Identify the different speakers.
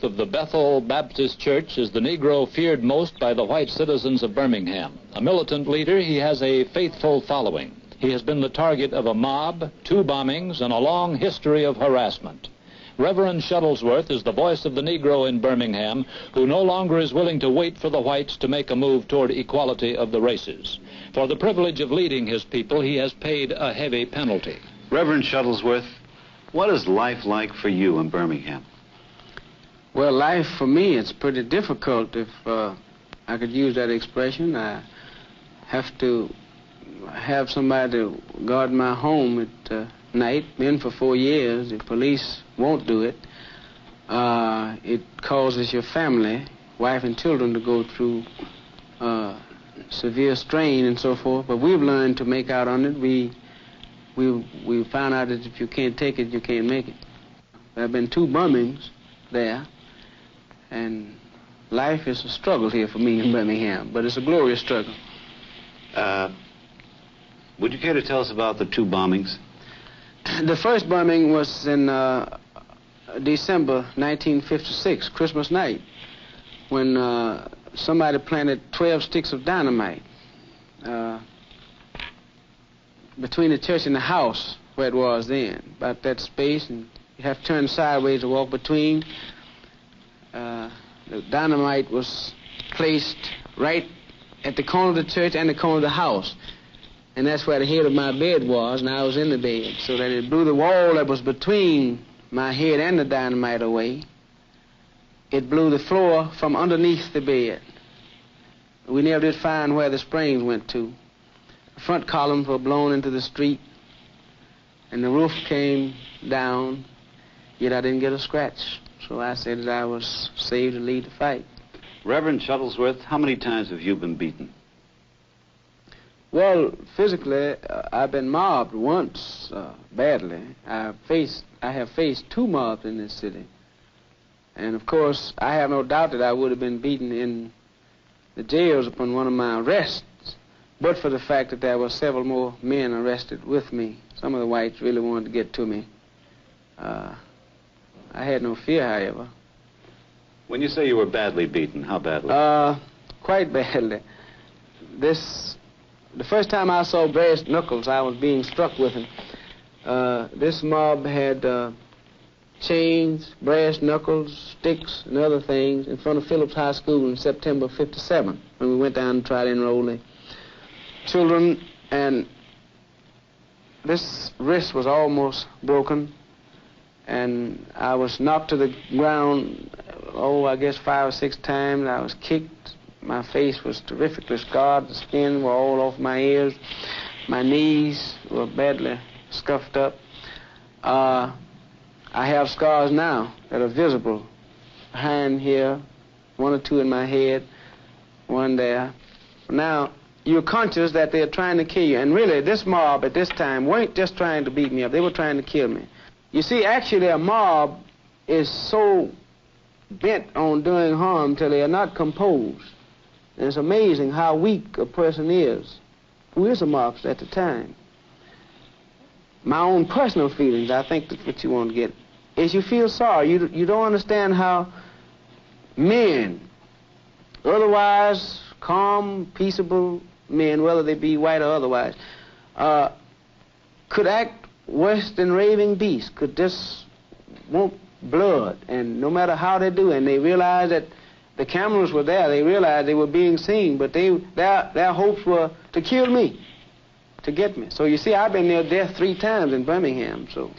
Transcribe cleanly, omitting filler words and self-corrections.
Speaker 1: Of the Bethel Baptist Church is the Negro feared most by the white citizens of Birmingham. A militant leader, he has a faithful following. He has been the target of a mob, 2 bombings, and a long history of harassment. Reverend Shuttlesworth is the voice of the Negro in Birmingham, who no longer is willing to wait for the whites to make a move toward equality of the races. For the privilege of leading his people, he has paid a heavy penalty.
Speaker 2: Reverend Shuttlesworth, what is life like for you in Birmingham?
Speaker 3: Well, life for me, it's pretty difficult, if I could use that expression. I have to have somebody to guard my home at night. Been for 4 years. The police won't do it. It causes your family, wife and children, to go through severe strain and so forth. But we've learned to make out on it. We found out that if you can't take it, you can't make it. There have been 2 bombings there. And life is a struggle here for me in Birmingham, but it's a glorious struggle.
Speaker 2: Would you care to tell us about the 2 bombings?
Speaker 3: The first bombing was in December 1956, Christmas night, when somebody planted 12 sticks of dynamite between the church and the house where it was then, about that space, and you have to turn sideways to walk between. The dynamite was placed right at the corner of the church and the corner of the house. And that's where the head of my bed was, and I was in the bed. So that it blew the wall that was between my head and the dynamite away. It blew the floor from underneath the bed. We never did find where the springs went to. The front columns were blown into the street, and the roof came down, yet I didn't get a scratch. So I said that I was saved to lead the fight.
Speaker 2: Reverend Shuttlesworth, how many times have you been beaten?
Speaker 3: Well, physically, I've been mobbed once, badly. I have faced 2 mobs in this city. And of course, I have no doubt that I would have been beaten in the jails upon one of my arrests, but for the fact that there were several more men arrested with me. Some of the whites really wanted to get to me. I had no fear, however.
Speaker 2: When you say you were badly beaten, how badly?
Speaker 3: Quite badly. The first time I saw brass knuckles, I was being struck with them. This mob had chains, brass knuckles, sticks, and other things in front of Phillips High School in September of '57, when we went down and tried to enroll the children. And this wrist was almost broken, and I was knocked to the ground, I guess 5 or 6 times. I was kicked. My face was terrifically scarred. The skin were all off my ears. My knees were badly scuffed up. I have scars now that are visible behind here, 1 or 2 in my head, 1 there. Now, you're conscious that they're trying to kill you. And really, this mob at this time weren't just trying to beat me up. They were trying to kill me. You see, actually, a mob is so bent on doing harm till they are not composed. And it's amazing how weak a person is who is a mobster at the time. My own personal feelings, I think that's what you want to get, is you feel sorry. You don't understand how men, otherwise calm, peaceable men, whether they be white or otherwise, could act worse than raving beasts, could just want blood, and no matter how they do, and they realize that the cameras were there, they realized they were being seen, but their hopes were to kill me, to get me. So you see, I've been near death 3 times in Birmingham, so.